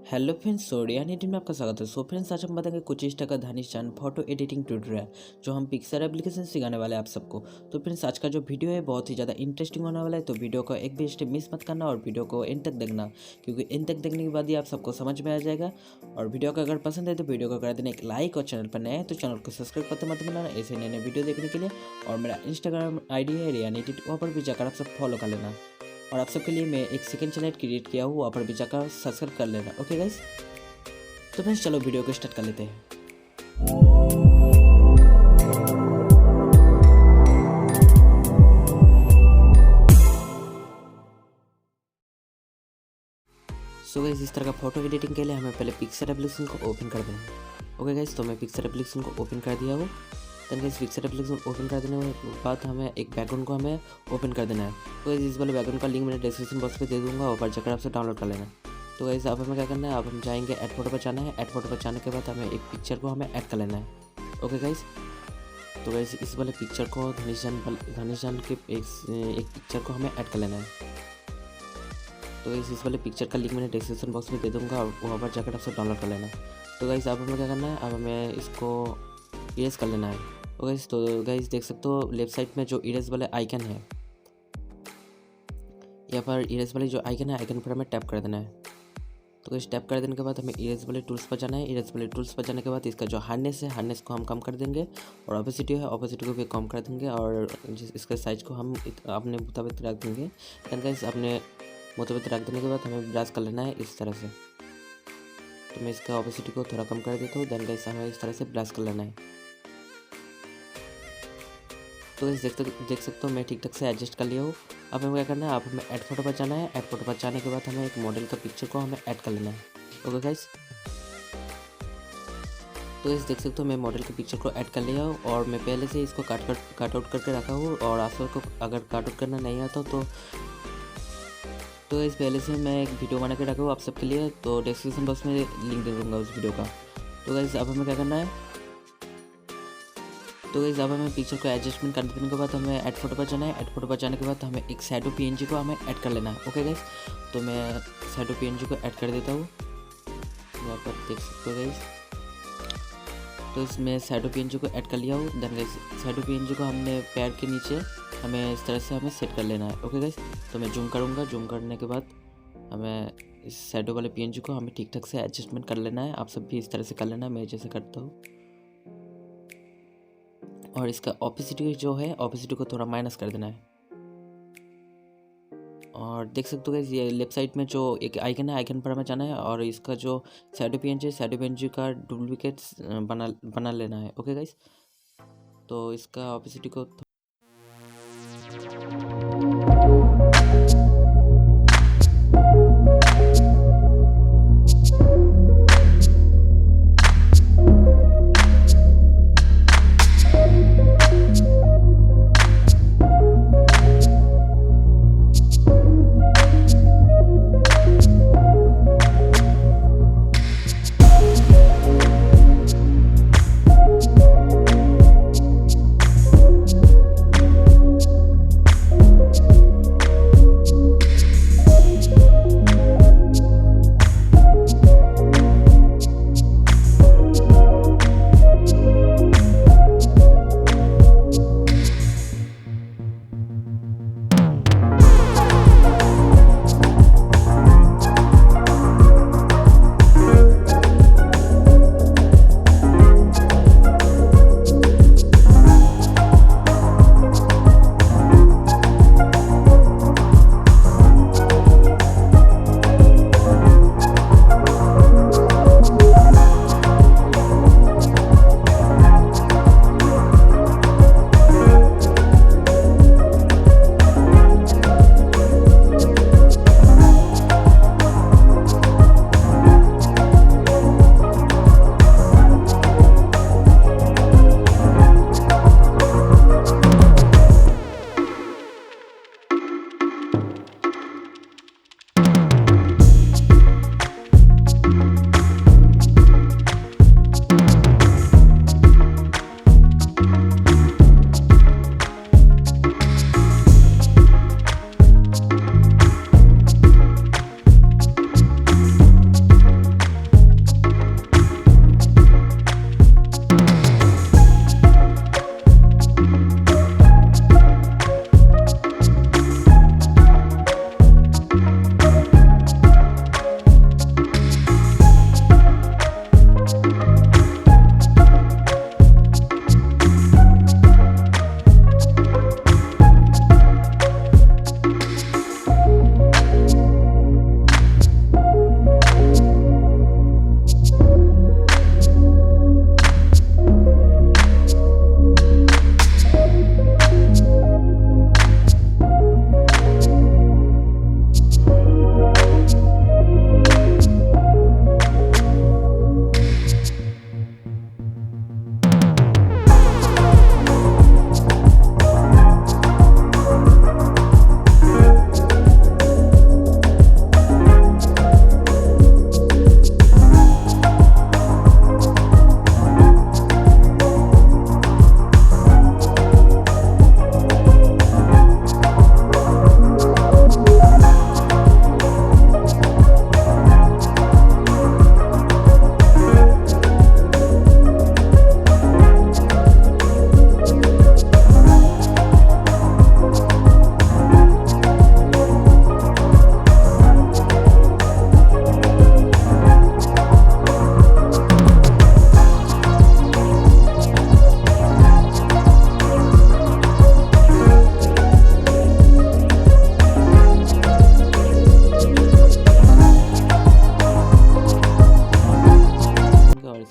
Hello friends, Riyan editing में आपका स्वागत है। सो फ्रेंड्स, आज हम बताएंगे कुछ इस का धानिश जान फोटो एडिटिंग ट्यूटोरियल जो हम पिक्सर एप्लीकेशन सिखाने वाले हैं आप सबको। तो फ्रेंड्स, आज का जो वीडियो है बहुत ही ज़्यादा इंटरेस्टिंग होने वाला है, तो वीडियो को एक भी स्टेप मिस मत करना और वीडियो को एंड तक देखना, क्योंकि एंड तक देखने के बाद ही आप सबको समझ में आ जाएगा। और वीडियो को अगर पसंद है तो वीडियो को कर देना एक लाइक, और चैनल पर नए हैं तो चैनल को सब्सक्राइब करते मत भूलना ऐसे नए नए वीडियो देखने के लिए। और मेरा इंस्टाग्राम ID है रियान एडिट, वहाँ पर भी जाकर आप सब फॉलो कर लेना। और आप सबके लिए मैं एक सेकंड चैनल क्रिएट किया हूँ, वहाँ पर भी जाकर सब्सक्राइब कर लेना। ओके गाइस, तो फ्रेंड्स चलो वीडियो को स्टार्ट कर लेते हैं। सो गाइस, इस तरह का फोटो एडिटिंग के लिए हमें पहले पिक्सर एप्लीकेशन को ओपन कर देना है। ओके गाइस, तो मैं पिक्सर एप्लीकेशन को ओपन कर दिया हूँ। Then guys, Pixar application open कर देने के बाद हमें एक बैकग्राउंड को हमें ओपन कर देना है। तो गाइस, इस वाले बैकग्राउंड का लिंक मैंने डिस्क्रिप्शन बॉक्स पे दे दूँगा, ऊपर जाकर आपसे डाउनलोड कर लेना। तो गाइस, अब हमें क्या करना है, अब हम जाएंगे ऐड फोटो पर जाना है। ऐड फोटो पर जाने के बाद हमें एक पिक्चर को हमें ऐड कर लेना है। ओके गाइस, तो गाइस इस वाले पिक्चर को धानिश जान के एक पिक्चर को हमें ऐड कर लेना है। तो गाइस, इस वाले पिक्चर का लिंक मैंने डिस्क्रिप्शन बॉक्स में दे दूँगा, वहाँ पर जाकर आपसे डाउनलोड कर लेना। तो गाइस, अब हमें क्या करना है, अब हमें इसको इरेज कर लेना है। तो गाइस, देख सकते हो लेफ्ट साइड में जो इरेज वाले आइकन है, यहाँ पर इरेज वाले जो आइकन है, आइकन पर हमें टैप कर देना है। तो गाइस, टैप कर देने के बाद हमें इरेज वाले टूल्स पर जाना है। इरेज वाले टूल्स पर जाने के बाद इसका जो हार्डनेस है, हार्डनेस को हम कम कर देंगे, और ऑपोसिटी है, ऑपोसिटी को भी कम कर देंगे, और इसका साइज़ को हम अपने मुताबिक रख देंगे। देन गाइस, अपने मुताबिक रख देने के बाद हमें ब्रश कर लेना है इस तरह से। तो मैं इसका ऑपोसिटी को थोड़ा कम कर देता हूँ। देन गाइस, हमें इस तरह से ब्रश कर लेना है। तो गाइस, देख सकते हो मैं ठीक ठाक से एडजस्ट कर लिया हूँ। अब हमें क्या करना है, अब हमें ऐड फोटो पर जाना है। ऐड फोटो पर जाने के बाद हमें एक मॉडल का पिक्चर को हमें ऐड कर लेना है। ओके गाइस, तो गाइस देख सकते हो मैं मॉडल के पिक्चर को ऐड कर लिया हूँ, और मैं पहले से इसको काट आउट करके रखा हूँ। और आप सबको अगर काट आउट करना नहीं आता तो इस पहले से मैं एक वीडियो बना के रखा हूँ आप सबके लिए, तो डिस्क्रिप्शन बॉक्स में लिंक दे दूँगा उस वीडियो का। तो गाइस, अब हमें क्या करना है, तो गाइस अब हमें पिक्चर को एडजस्टमेंट कर देने के बाद हमें ऐड फोटो पर जाना है। ऐड फोटो पर जाने के बाद हमें एक शैडो PNG को हमें ऐड कर लेना है। ओके गाइस, तो मैं शैडो PNG को ऐड कर देता हूँ, यहाँ पर देख सकते हो गाइस। तो इसमें शैडो PNG को ऐड कर लिया हूँ। देन गाइस, शैडो PNG को हमने पैर के नीचे हमें इस तरह से हमें सेट कर लेना है। ओके गाइस, तो मैं जूम करूँगा। जूम करने के बाद हमें इस शैडो वाले PNG को हमें ठीक ठाक से एडजस्टमेंट कर लेना है। आप सब भी इस तरह से कर लेना, मैं जैसे करता हूँ। और इसका ऑपोसिटी जो है, ऑपोसिटी को थोड़ा माइनस कर देना है। और देख सकते हो गाइस, ये लेफ्ट साइड में जो एक आइकन है, आइकन पर हमें जाना है, और इसका जो शैडो PNG है, शैडो PNG का डुप्लीकेट बना लेना है। ओके गाइस, तो इसका ऑपोसिटी को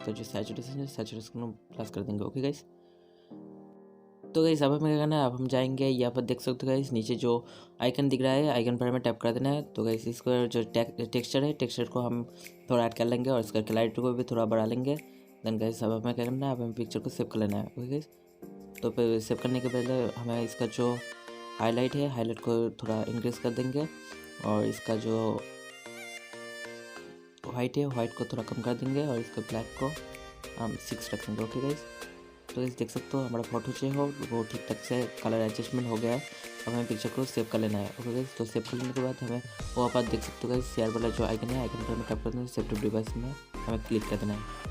इसका जो सैचुरेशन है सैचुरेशन को प्लस कर देंगे। ओके गाइस, तो गाइस अब हमें क्या करना है, अब हम जाएंगे यहाँ पर देख सकते हो गाइस नीचे जो आइकन दिख रहा है आइकन पर हमें टैप कर देना है। तो गाइस इसको जो टेक्सचर है टेक्सचर को हम थोड़ा ऐड कर लेंगे और इसका क्लैरिटी को भी थोड़ा बढ़ा लेंगे। देन गाइस अब हमें क्या करना है, अब हमें पिक्चर को सेव कर लेना है। ओके गाइस, तो फिर सेव करने के पहले हमें इसका जो हाईलाइट है हाईलाइट को थोड़ा इंक्रीज कर देंगे और इसका जो वाइट है वाइट को थोड़ा कम कर देंगे और इसका ब्लैक को हम 6 रखेंगे। ओके गाइस, तो गाइस देख सकते हो हमारा फोटो जो हो वो ठीक ठाक से कलर एडजस्टमेंट हो गया है। अब हमें पिक्चर को सेव कर लेना है। ओके गाइस, तो सेव कर लेने के बाद हमें वो आप देख सकते हो गाइस शेयर वाला जो आइकन है आइकन पर हमें टैप कर देना है, सेव टू डिवाइस में हमें क्लिक कर देना है।